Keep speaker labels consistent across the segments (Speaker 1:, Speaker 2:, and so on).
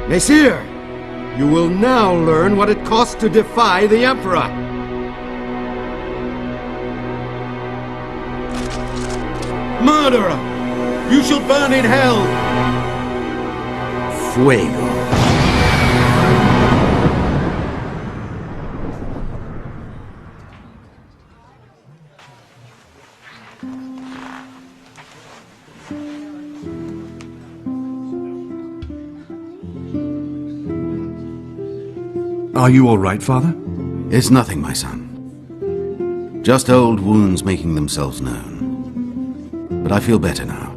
Speaker 1: Messire, you will now learn what it costs to defy the Emperor. Murderer! You shall burn in hell!
Speaker 2: Fuego.
Speaker 3: Are you all right, Father?
Speaker 2: It's nothing, my son. Just old wounds making themselves known. But I feel better now.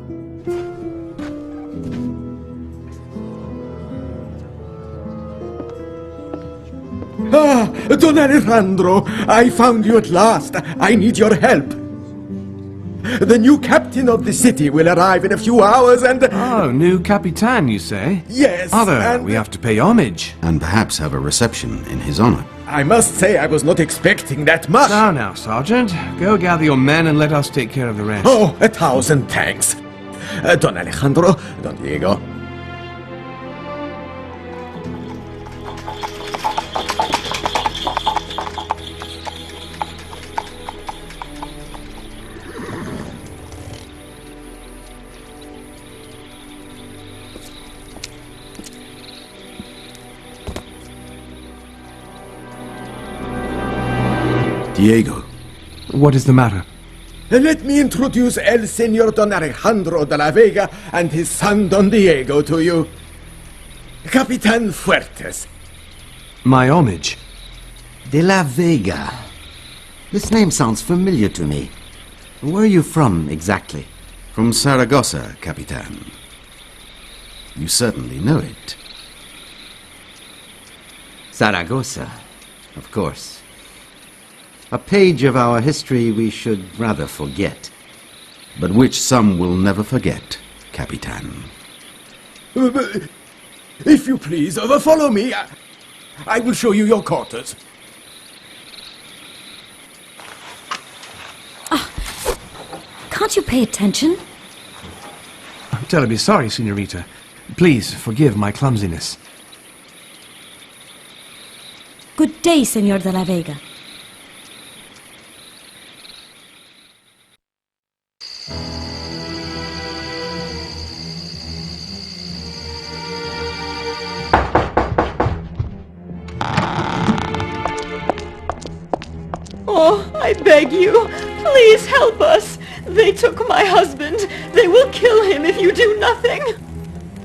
Speaker 4: Ah, Don Alejandro, I found you at last. I need your help. The new captain of the city will arrive in a few hours and...
Speaker 3: Oh, new Capitan, you say?
Speaker 4: Yes,
Speaker 3: Father,
Speaker 4: and...
Speaker 3: we have to pay homage.
Speaker 2: And perhaps have a reception in his honor.
Speaker 4: I must say I was not expecting that much.
Speaker 3: Now, Sergeant. Go gather your men and let us take care of the rest.
Speaker 4: Oh, 1,000 thanks. Don Alejandro, Don Diego.
Speaker 2: Diego.
Speaker 3: What is the matter?
Speaker 4: Let me introduce El Señor Don Alejandro de la Vega and his son Don Diego to you. Capitan Fuertes.
Speaker 3: My homage.
Speaker 5: De la Vega. This name sounds familiar to me. Where are you from, exactly?
Speaker 2: From Saragossa, Capitan. You certainly know it.
Speaker 5: Zaragoza, of course. A page of our history we should rather forget.
Speaker 2: But which some will never forget, Capitan.
Speaker 4: If you please, follow me. I will show you your quarters.
Speaker 6: Can't you pay attention?
Speaker 3: I'm terribly sorry, Senorita. Please forgive my clumsiness.
Speaker 6: Good day, Señor de la Vega.
Speaker 7: Oh, I beg you, please help us. They took my husband. They will kill him if you do nothing.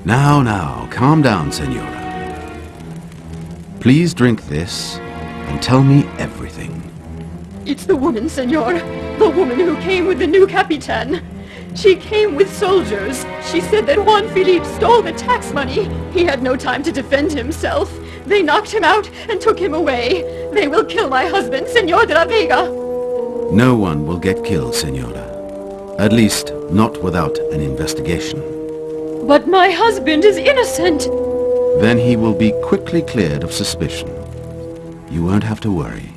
Speaker 2: Now, calm down, Senora. Please drink this and tell me everything.
Speaker 7: It's the woman, senor. The woman who came with the new Capitan. She came with soldiers. She said that Juan Felipe stole the tax money. He had no time to defend himself. They knocked him out and took him away. They will kill my husband, Señor de la Vega.
Speaker 2: No one will get killed, Senora. At least, not without an investigation.
Speaker 7: But my husband is innocent.
Speaker 2: Then he will be quickly cleared of suspicion. You won't have to worry.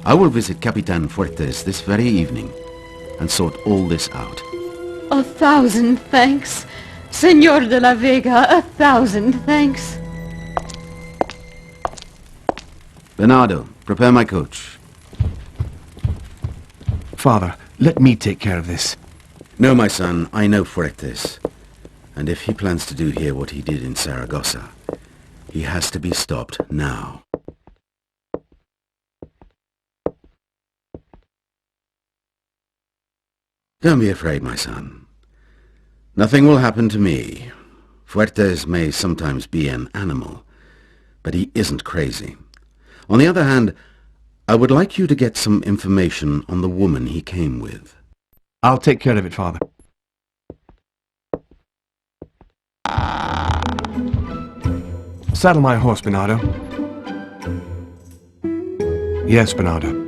Speaker 2: I will visit Capitan Fuertes this very evening and sort all this out.
Speaker 7: 1,000 thanks. Señor de la Vega, 1,000 thanks.
Speaker 2: Bernardo, prepare my coach.
Speaker 3: Father, let me take care of this.
Speaker 2: No, my son, I know Fuertes. And if he plans to do here what he did in Saragossa, he has to be stopped now. Don't be afraid, my son. Nothing will happen to me. Fuertes may sometimes be an animal, but he isn't crazy. On the other hand, I would like you to get some information on the woman he came with.
Speaker 3: I'll take care of it, Father. Saddle my horse, Bernardo. Yes, Bernardo.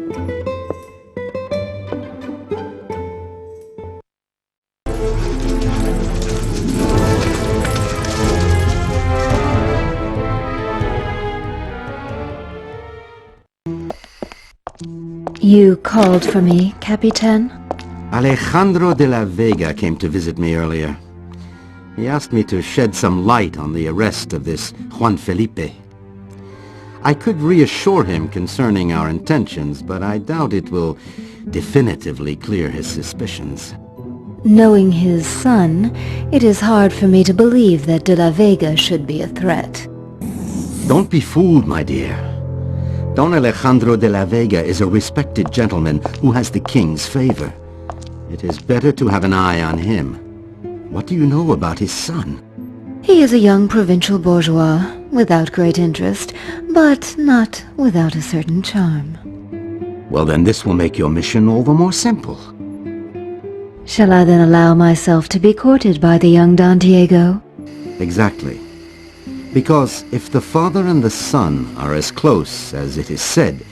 Speaker 6: You called for me, Capitan?
Speaker 5: Alejandro de la Vega came to visit me earlier. He asked me to shed some light on the arrest of this Juan Felipe. I could reassure him concerning our intentions, but I doubt it will definitively clear his suspicions.
Speaker 6: Knowing his son, it is hard for me to believe that De La Vega should be a threat.
Speaker 5: Don't be fooled, my dear. Don Alejandro de la Vega is a respected gentleman who has the king's favor. It is better to have an eye on him. What do you know about his son?
Speaker 6: He is a young provincial bourgeois, without great interest, but not without a certain charm.
Speaker 5: Well, then this will make your mission all the more simple.
Speaker 6: Shall I then allow myself to be courted by the young Don Diego?
Speaker 5: Exactly. Because if the father and the son are as close as it is said,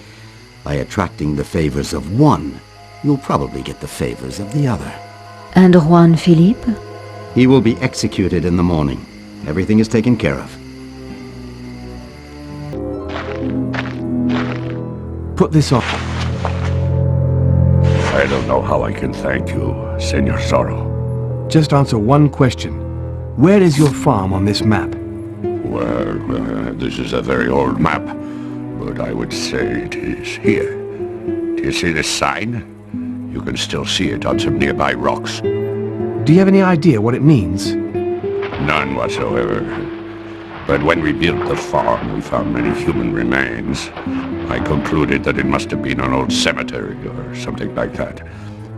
Speaker 5: by attracting the favors of one, you'll probably get the favors of the other.
Speaker 6: And Juan Felipe?
Speaker 5: He will be executed in the morning. Everything is taken care of.
Speaker 3: Put this on.
Speaker 8: I don't know how I can thank you, Senor Zorro.
Speaker 3: Just answer one question. Where is your farm on this map?
Speaker 8: Well, this is a very old map, but I would say it is here. Do you see this sign? You can still see it on some nearby rocks.
Speaker 3: Do you have any idea what it means?
Speaker 8: None whatsoever. But when we built the farm, we found many human remains. I concluded that it must have been an old cemetery or something like that.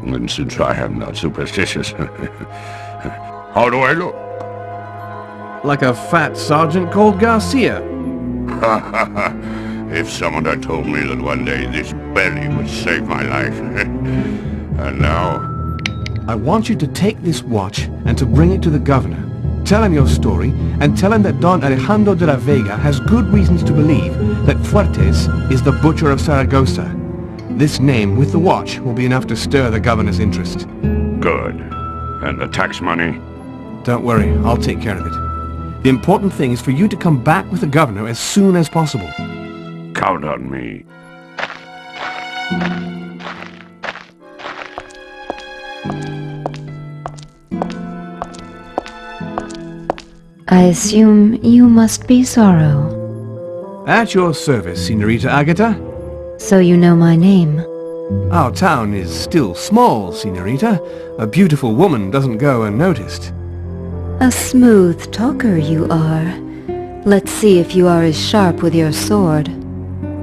Speaker 8: And since I am not superstitious, how do I look?
Speaker 3: Like a fat sergeant called Garcia.
Speaker 8: If someone had told me that one day this belly would save my life. And now...
Speaker 3: I want you to take this watch and to bring it to the governor. Tell him your story, and tell him that Don Alejandro de la Vega has good reasons to believe that Fuertes is the butcher of Saragossa. This name, with the watch, will be enough to stir the governor's interest.
Speaker 8: Good. And the tax money?
Speaker 3: Don't worry, I'll take care of it. The important thing is for you to come back with the governor as soon as possible.
Speaker 8: Count on me.
Speaker 6: I assume you must be Zorro.
Speaker 3: At your service, Senorita Agata.
Speaker 6: So you know my name.
Speaker 3: Our town is still small, Senorita. A beautiful woman doesn't go unnoticed.
Speaker 6: A smooth talker you are. Let's see if you are as sharp with your sword.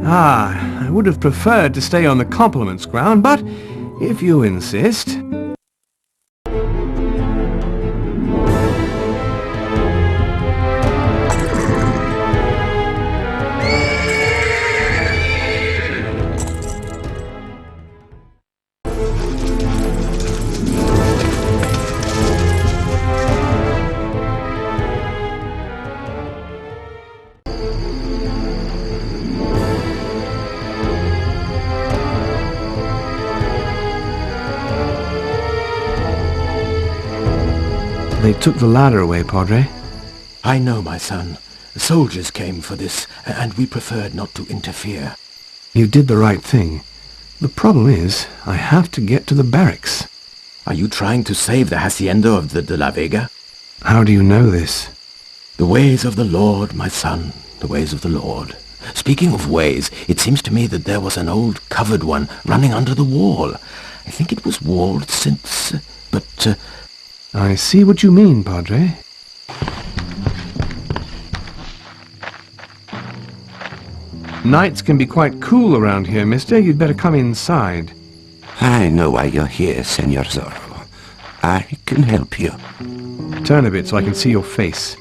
Speaker 3: Ah, I would have preferred to stay on the compliments ground, but if you insist... They took the ladder away, Padre.
Speaker 4: I know, my son. The soldiers came for this, and we preferred not to interfere.
Speaker 3: You did the right thing. The problem is, I have to get to the barracks.
Speaker 4: Are you trying to save the hacienda of the De La Vega?
Speaker 3: How do you know this?
Speaker 4: The ways of the Lord, my son, the ways of the Lord. Speaking of ways, it seems to me that there was an old covered one running under the wall. I think it was walled since... but...
Speaker 3: I see what you mean, Padre. Nights can be quite cool around here, mister. You'd better come inside.
Speaker 9: I know why you're here, Senor Zorro. I can help you.
Speaker 3: Turn a bit so I can see your face.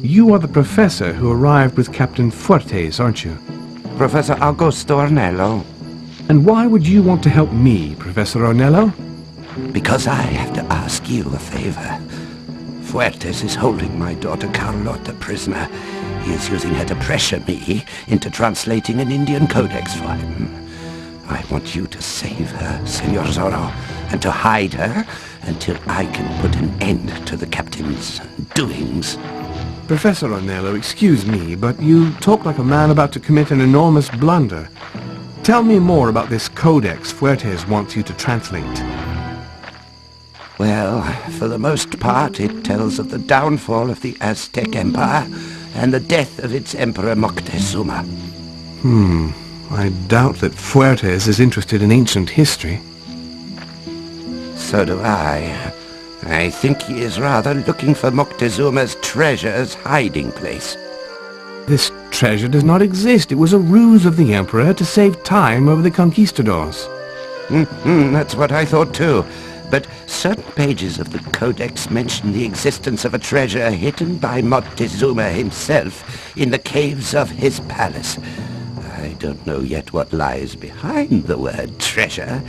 Speaker 3: You are the professor who arrived with Captain Fuertes, aren't you?
Speaker 9: Professor Augusto Ornello.
Speaker 3: And why would you want to help me, Professor Ornello?
Speaker 9: Because I have to ask you a favor. Fuertes is holding my daughter Carlota prisoner. He is using her to pressure me into translating an Indian codex for him. I want you to save her, Senor Zorro, and to hide her until I can put an end to the captain's doings.
Speaker 3: Professor Ornello, excuse me, but you talk like a man about to commit an enormous blunder. Tell me more about this codex Fuertes wants you to translate.
Speaker 9: Well, for the most part, it tells of the downfall of the Aztec Empire and the death of its Emperor Moctezuma.
Speaker 3: I doubt that Fuertes is interested in ancient history.
Speaker 9: So do I. I think he is rather looking for Moctezuma's treasure's hiding place.
Speaker 3: This treasure does not exist. It was a ruse of the Emperor to save time over the conquistadors.
Speaker 9: That's what I thought too. But certain pages of the Codex mention the existence of a treasure hidden by Moctezuma himself in the caves of his palace. I don't know yet what lies behind the word treasure,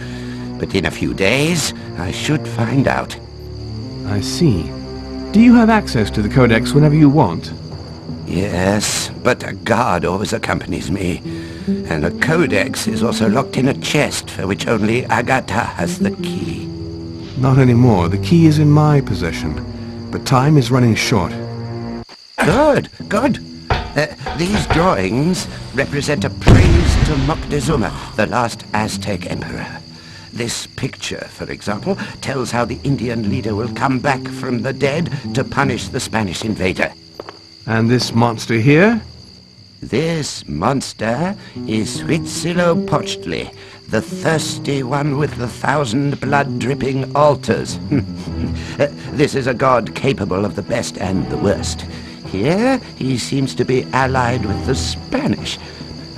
Speaker 9: but in a few days I should find out.
Speaker 3: I see. Do you have access to the Codex whenever you want?
Speaker 9: Yes, but a guard always accompanies me. And the Codex is also locked in a chest for which only Agatha has the key.
Speaker 3: Not anymore. The key is in my possession. But time is running short.
Speaker 9: Good. These drawings represent a praise to Moctezuma, the last Aztec emperor. This picture, for example, tells how the Indian leader will come back from the dead to punish the Spanish invader.
Speaker 3: And this monster here?
Speaker 9: This monster is Huitzilopochtli, the thirsty one with the 1,000 blood-dripping altars. This is a god capable of the best and the worst. Here, he seems to be allied with the Spanish.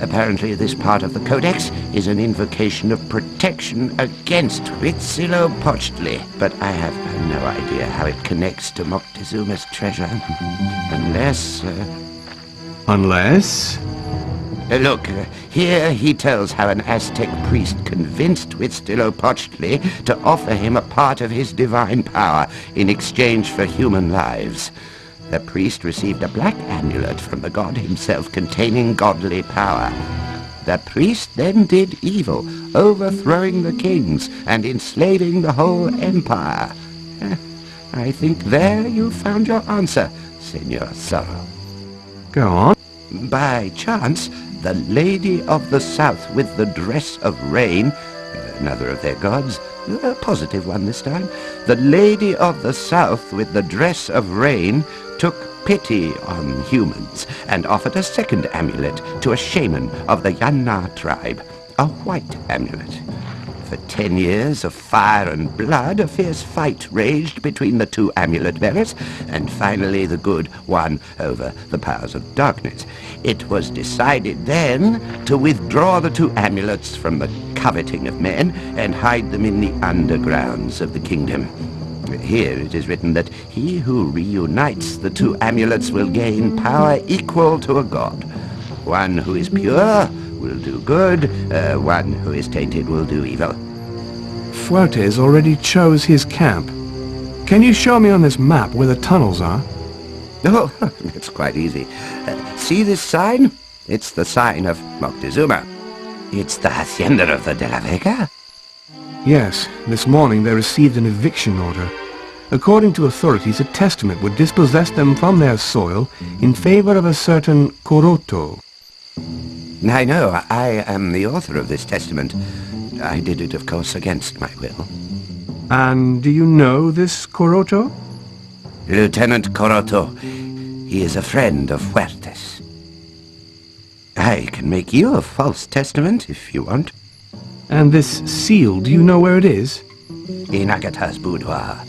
Speaker 9: Apparently, this part of the Codex is an invocation of protection against Huitzilopochtli, but I have no idea how it connects to Moctezuma's treasure. Unless...
Speaker 3: Unless?
Speaker 9: Look, here he tells how an Aztec priest convinced Huitzilopochtli to offer him a part of his divine power in exchange for human lives. The priest received a black amulet from the god himself containing godly power. The priest then did evil, overthrowing the kings and enslaving the whole empire. I think there you found your answer, Senor Zorro.
Speaker 3: Go on.
Speaker 9: By chance, the Lady of the South with the Dress of Rain, another of their gods, a positive one this time, the Lady of the South with the Dress of Rain took pity on humans and offered a second amulet to a shaman of the Yana tribe, a white amulet. For 10 years of fire and blood, a fierce fight raged between the two amulet bearers, and finally the good won over the powers of darkness. It was decided then to withdraw the two amulets from the coveting of men and hide them in the undergrounds of the kingdom. Here it is written that he who reunites the two amulets will gain power equal to a god. One who is pure will do good, one who is tainted will do evil.
Speaker 3: Fuertes already chose his camp. Can you show me on this map where the tunnels are?
Speaker 9: Oh, it's quite easy. See this sign? It's the sign of Moctezuma. It's the Hacienda of the De La Vega.
Speaker 3: Yes, this morning they received an eviction order. According to authorities, a testament would dispossess them from their soil in favor of a certain Coroto.
Speaker 9: I know. I am the author of this testament. I did it, of course, against my will.
Speaker 3: And do you know this Coroto?
Speaker 9: Lieutenant Coroto. He is a friend of Fuertes. I can make you a false testament if you want.
Speaker 3: And this seal, do you know where it is?
Speaker 9: In Agatha's boudoir.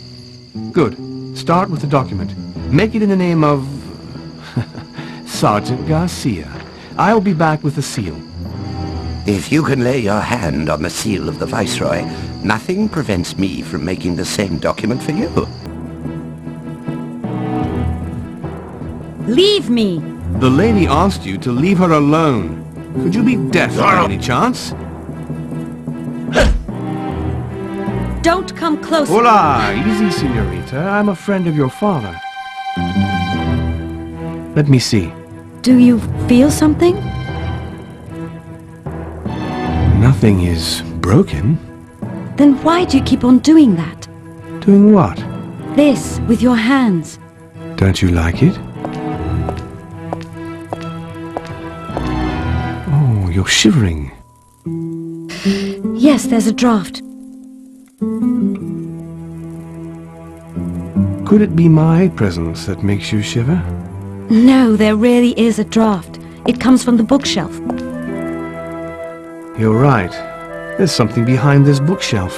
Speaker 3: Good. Start with the document. Make it in the name of... Sergeant Garcia. I'll be back with the seal.
Speaker 9: If you can lay your hand on the seal of the Viceroy, nothing prevents me from making the same document for you.
Speaker 10: Leave me!
Speaker 3: The lady asked you to leave her alone. Could you be deaf by any chance?
Speaker 10: Don't come closer!
Speaker 3: Hola! Easy, senorita. I'm a friend of your father. Let me see.
Speaker 10: Do you feel something?
Speaker 3: Nothing is broken.
Speaker 10: Then why do you keep on doing that?
Speaker 3: Doing what?
Speaker 10: This, with your hands.
Speaker 3: Don't you like it? Oh, you're shivering.
Speaker 10: Yes, there's a draft.
Speaker 3: Could it be my presence that makes you shiver?
Speaker 10: No, there really is a draft. It comes from the bookshelf.
Speaker 3: You're right. There's something behind this bookshelf.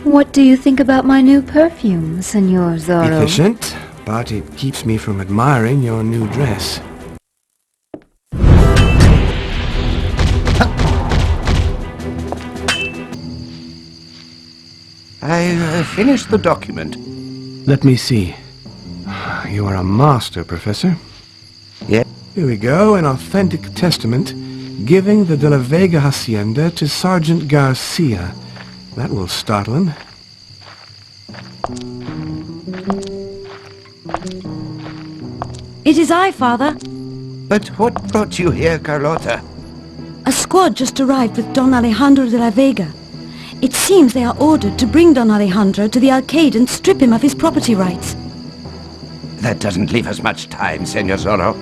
Speaker 6: What do you think about my new perfume, Senor Zorro?
Speaker 3: Efficient, but it keeps me from admiring your new dress.
Speaker 9: I finished the document.
Speaker 3: Let me see. You are a master, Professor.
Speaker 9: Yeah.
Speaker 3: Here we go, an authentic testament giving the De La Vega hacienda to Sergeant Garcia. That will startle him.
Speaker 10: It is I, Father.
Speaker 9: But what brought you here, Carlota?
Speaker 10: A squad just arrived with Don Alejandro de la Vega. It seems they are ordered to bring Don Alejandro to the arcade and strip him of his property rights.
Speaker 9: That doesn't leave us much time, Senor Zorro.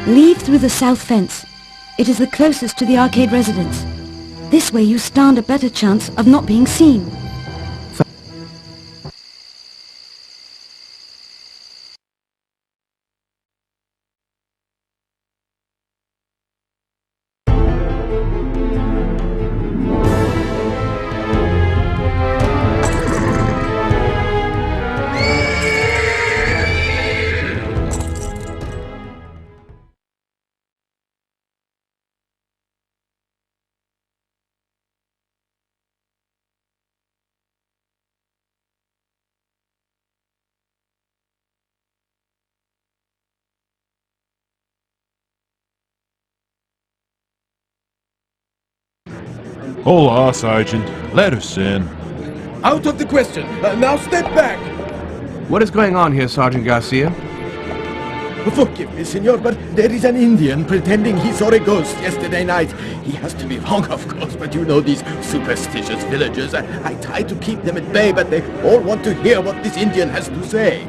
Speaker 10: Leave through the south fence. It is the closest to the arcade residence. This way you stand a better chance of not being seen.
Speaker 11: Hola, Sergeant. Let us in.
Speaker 1: Out of the question. Now step back.
Speaker 3: What is going on here, Sergeant Garcia?
Speaker 1: Forgive me, senor, but there is an Indian pretending he saw a ghost yesterday night. He has to be wrong, of course, but you know these superstitious villagers. I try to keep them at bay, but they all want to hear what this Indian has to say.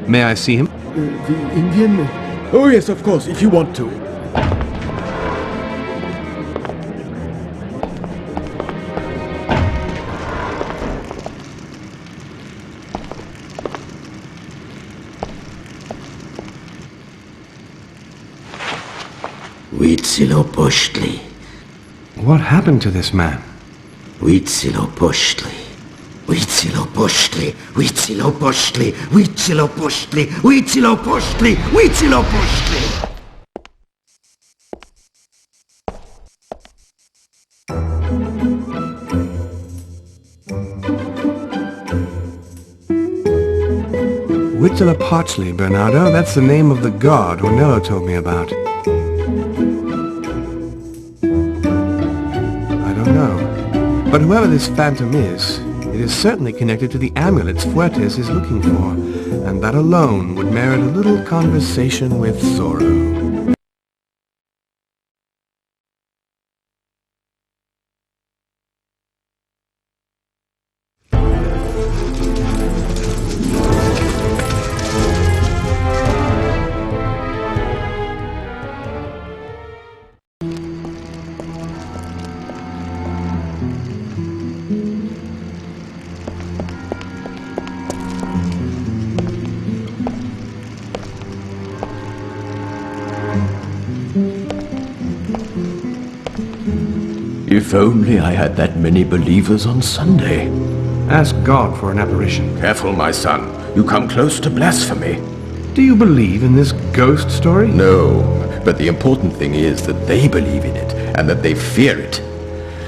Speaker 3: May I see him?
Speaker 1: The Indian? Oh, yes, of course, if you want to.
Speaker 5: Huitzilopochtli.
Speaker 3: What happened to this man?
Speaker 5: Huitzilopochtli. Huitzilopochtli. Huitzilopochtli. Huitzilopochtli. Huitzilopochtli. Huitzilopochtli.
Speaker 3: Huitzilopochtli, Bernardo. That's the name of the god Ornello told me about. No. But whoever this phantom is, it is certainly connected to the amulets Fuertes is looking for, and that alone would merit a little conversation with Zorro.
Speaker 4: If only I had that many believers on Sunday.
Speaker 3: Ask God for an apparition.
Speaker 4: Careful, my son. You come close to blasphemy.
Speaker 3: Do you believe in this ghost story?
Speaker 4: No, but the important thing is that they believe in it, and that they fear it.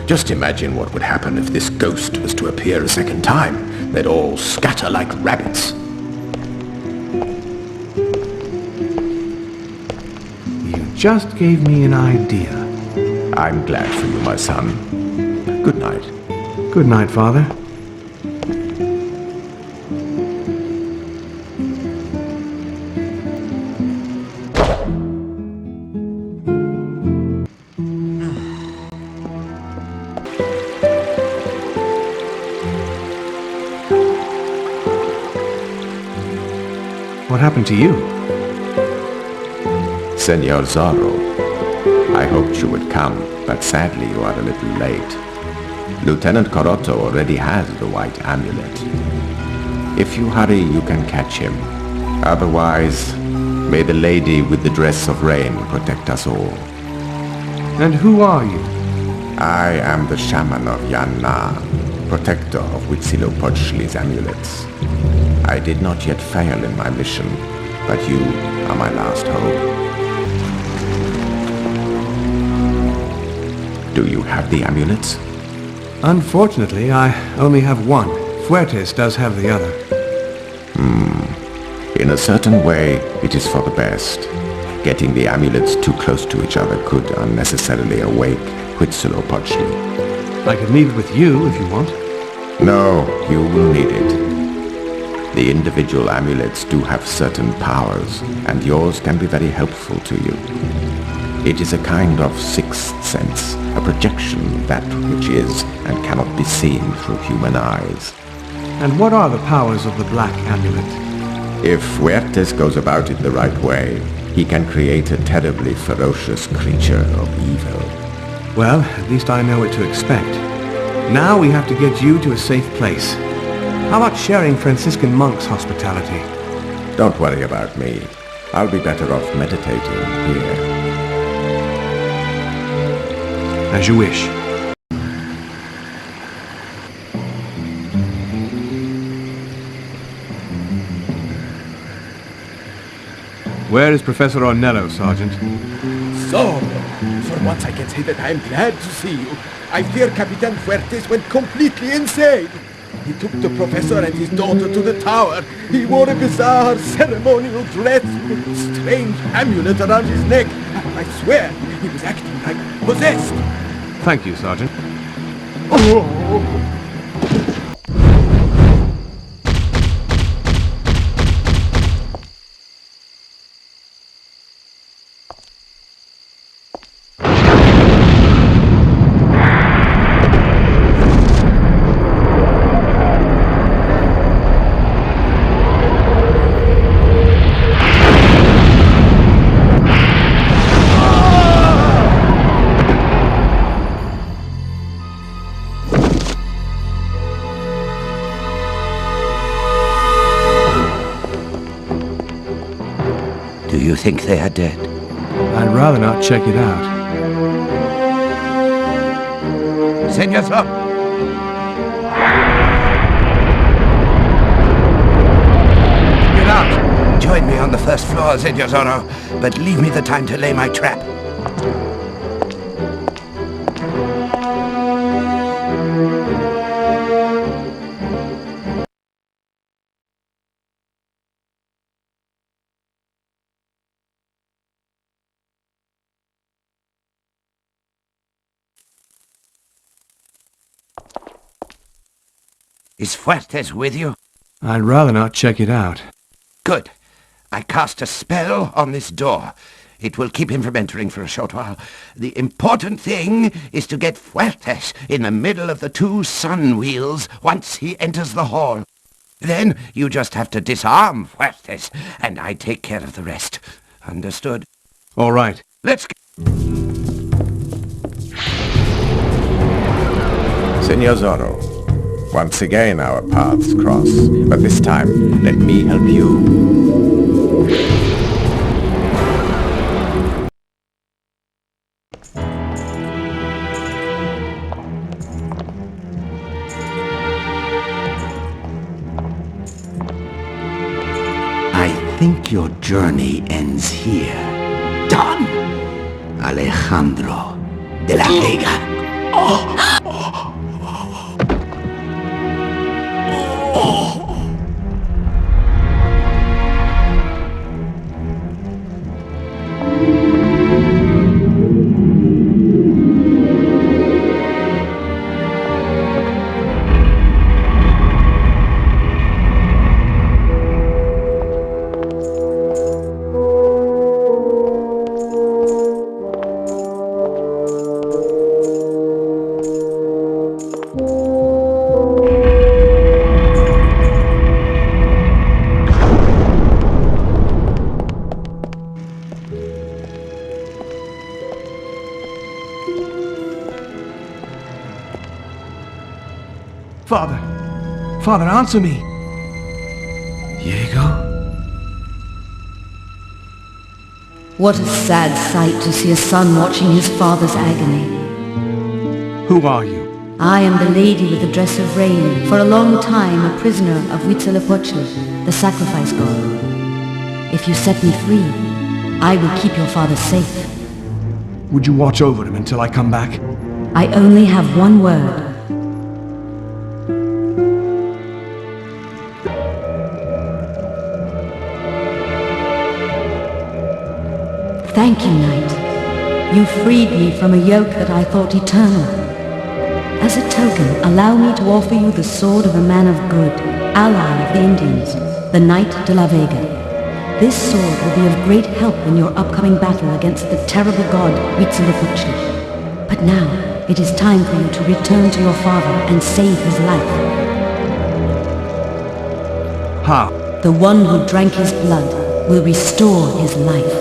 Speaker 4: Just imagine what would happen if this ghost was to appear a second time. They'd all scatter like rabbits.
Speaker 3: You just gave me an idea.
Speaker 4: I'm glad for you, my son. Good night.
Speaker 3: Good night, Father. What happened to you?
Speaker 4: Senor Zorro, I hoped you would come, but sadly you are a little late. Lieutenant Corotto already has the white amulet. If you hurry, you can catch him. Otherwise, may the lady with the dress of rain protect us all.
Speaker 3: And who are you?
Speaker 4: I am the shaman of Yanna, protector of Huitzilopochtli's amulets. I did not yet fail in my mission, but you are my last hope. Do you have the amulets?
Speaker 3: Unfortunately, I only have one. Fuertes does have the other.
Speaker 4: In a certain way, it is for the best. Getting the amulets too close to each other could unnecessarily awake Huitzilopochtli.
Speaker 3: I could leave it with you if you want.
Speaker 4: No, you will need it. The individual amulets do have certain powers, and yours can be very helpful to you. It is a kind of sixth sense, a projection of that which is and cannot be seen through human eyes.
Speaker 3: And what are the powers of the black amulet?
Speaker 4: If Fuertes goes about it the right way, he can create a terribly ferocious creature of evil.
Speaker 3: Well, at least I know what to expect. Now we have to get you to a safe place. How about sharing Franciscan monks' hospitality?
Speaker 4: Don't worry about me. I'll be better off meditating here.
Speaker 3: As you wish. Where is Professor Ornello, Sergeant?
Speaker 1: So, for once I can say that I am glad to see you. I fear Capitan Fuertes went completely insane. He took the professor and his daughter to the tower. He wore a bizarre ceremonial dress with a strange amulet around his neck. I swear, he was acting like possessed.
Speaker 3: Thank you, Sergeant.
Speaker 9: Do you think they are dead?
Speaker 3: I'd rather not check it out.
Speaker 9: Senor Zorro!
Speaker 3: Get out!
Speaker 9: Join me on the first floor, Senor Zorro, but leave me the time to lay my trap. Is Fuertes with you?
Speaker 3: I'd rather not check it out.
Speaker 9: Good. I cast a spell on this door. It will keep him from entering for a short while. The important thing is to get Fuertes in the middle of the two sun wheels once he enters the hall. Then you just have to disarm Fuertes, and I take care of the rest. Understood?
Speaker 3: All right.
Speaker 9: Let's go.
Speaker 4: Senor Zorro, once again our paths cross, but this time let me help you.
Speaker 5: I think your journey ends here. Don Alejandro de la Vega.
Speaker 3: Father! Father, answer me!
Speaker 2: Diego?
Speaker 10: What a sad sight to see a son watching his father's agony.
Speaker 3: Who are you?
Speaker 10: I am the lady with the dress of rain, for a long time a prisoner of Huitzilopochtli, the sacrifice god. If you set me free, I will keep your father safe.
Speaker 3: Would you watch over him until I come back?
Speaker 10: I only have one word. Thank you, Knight. You freed me from a yoke that I thought eternal. As a token, allow me to offer you the sword of a man of good, ally of the Indians, the Knight de la Vega. This sword will be of great help in your upcoming battle against the terrible god Huitzilopochtli. But now, it is time for you to return to your father and save his life.
Speaker 3: How?
Speaker 10: The one who drank his blood will restore his life.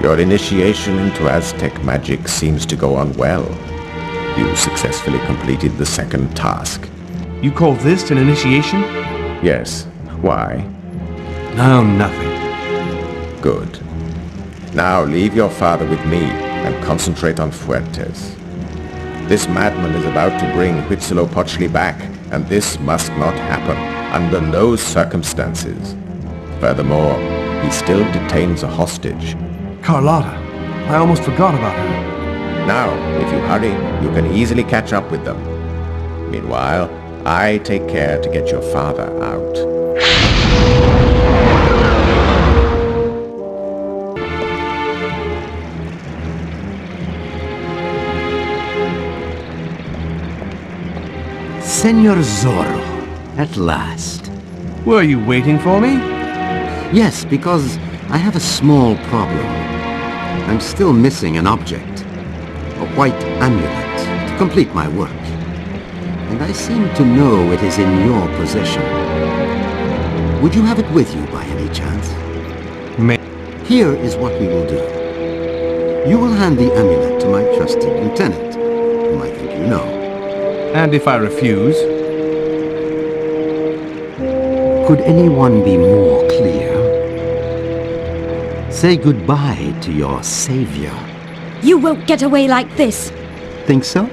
Speaker 4: Your initiation into Aztec magic seems to go on well. You successfully completed the second task.
Speaker 3: You call this an initiation?
Speaker 4: Yes. Why?
Speaker 3: No, nothing.
Speaker 4: Good. Now leave your father with me and concentrate on Fuertes. This madman is about to bring Huitzilopochtli back, and this must not happen under no circumstances. Furthermore, he still detains a hostage.
Speaker 3: Carlotta. I almost forgot about her.
Speaker 4: Now, if you hurry, you can easily catch up with them. Meanwhile, I take care to get your father out.
Speaker 5: Senor Zorro, at last.
Speaker 3: Were you waiting for me?
Speaker 5: Yes, because I have a small problem. I'm still missing an object. A white amulet to complete my work. And I seem to know it is in your possession. Would you have it with you by any chance? Here is what we will do. You will hand the amulet to my trusted lieutenant, whom I think you know.
Speaker 3: And if I refuse?
Speaker 5: Could anyone be more clear? Say goodbye to your savior.
Speaker 10: You won't get away like this.
Speaker 5: Think so?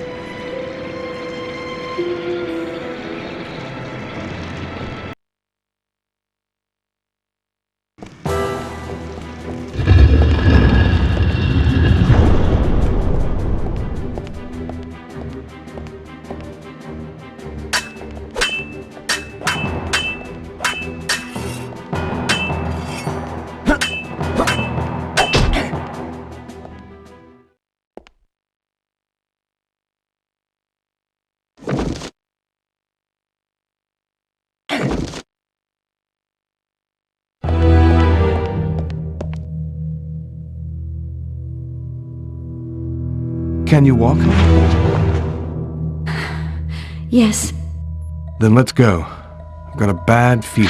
Speaker 3: Can you walk?
Speaker 10: Yes.
Speaker 3: Then let's go. I've got a bad feeling.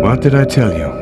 Speaker 3: What did I tell you?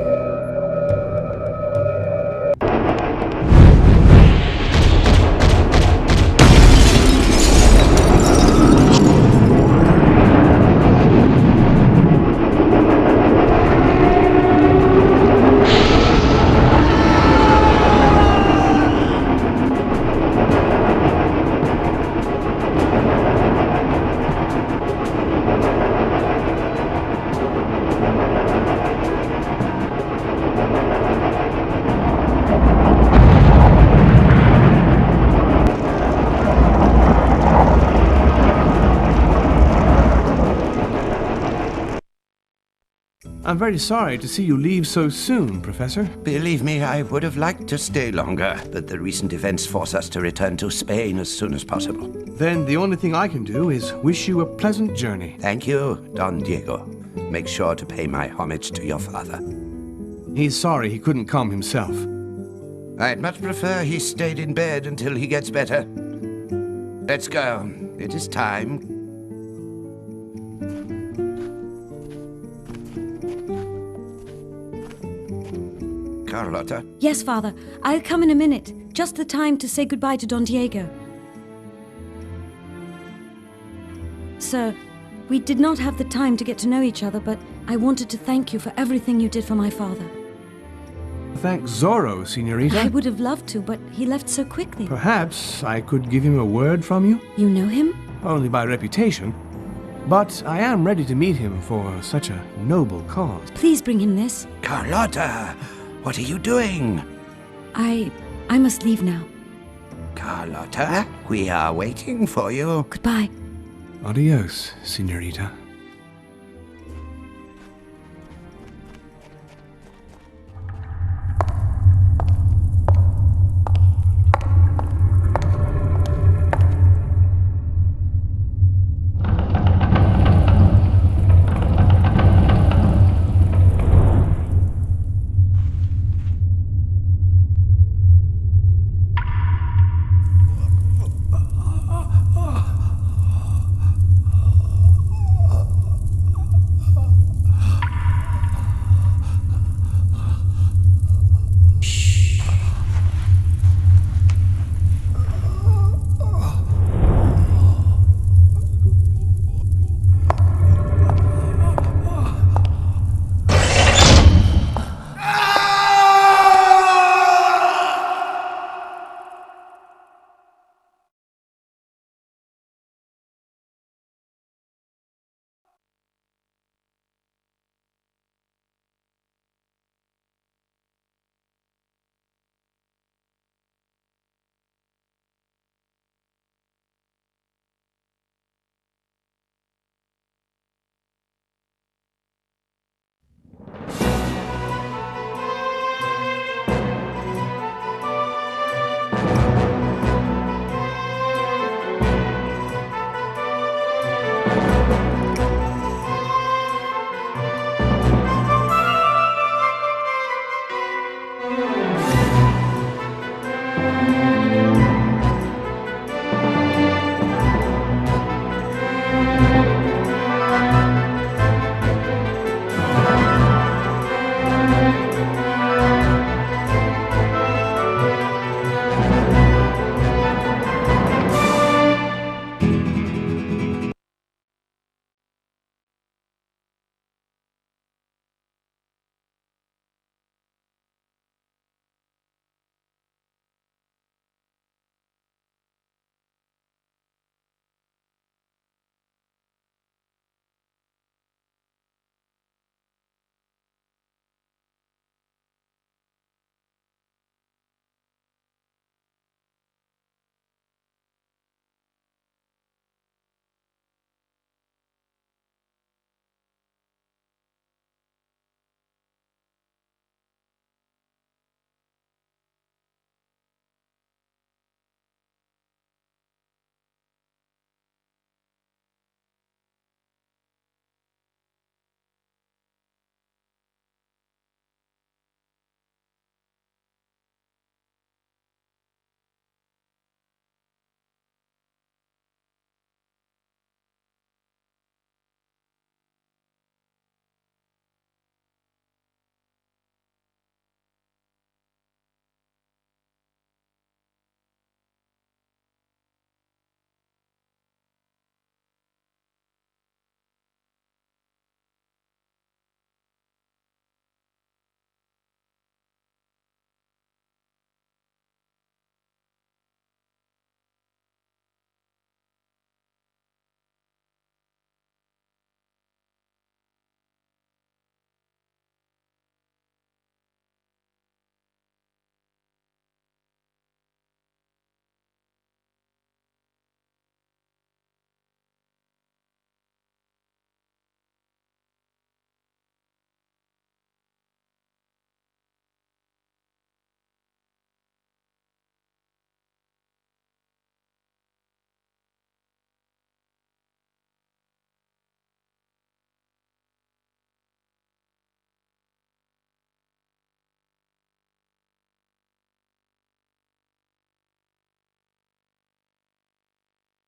Speaker 3: I'm very sorry to see you leave so soon, Professor.
Speaker 9: Believe me, I would have liked to stay longer, but the recent events force us to return to Spain as soon as possible.
Speaker 3: Then the only thing I can do is wish you a pleasant journey.
Speaker 9: Thank you, Don Diego. Make sure to pay my homage to your father.
Speaker 3: He's sorry he couldn't come himself.
Speaker 9: I'd much prefer he stayed in bed until he gets better. Let's go. It is time. Carlotta?
Speaker 10: Yes, Father. I'll come in a minute. Just the time to say goodbye to Don Diego. Sir, we did not have the time to get to know each other, but I wanted to thank you for everything you did for my father.
Speaker 3: Thank Zorro, Senorita.
Speaker 10: I would have loved to, but he left so quickly.
Speaker 3: Perhaps I could give him a word from you?
Speaker 10: You know him?
Speaker 3: Only by reputation. But I am ready to meet him for such a noble cause.
Speaker 10: Please bring him this.
Speaker 9: Carlotta, what are you doing?
Speaker 10: I must leave now.
Speaker 9: Carlotta, we are waiting for you.
Speaker 10: Goodbye.
Speaker 3: Adios, Senorita.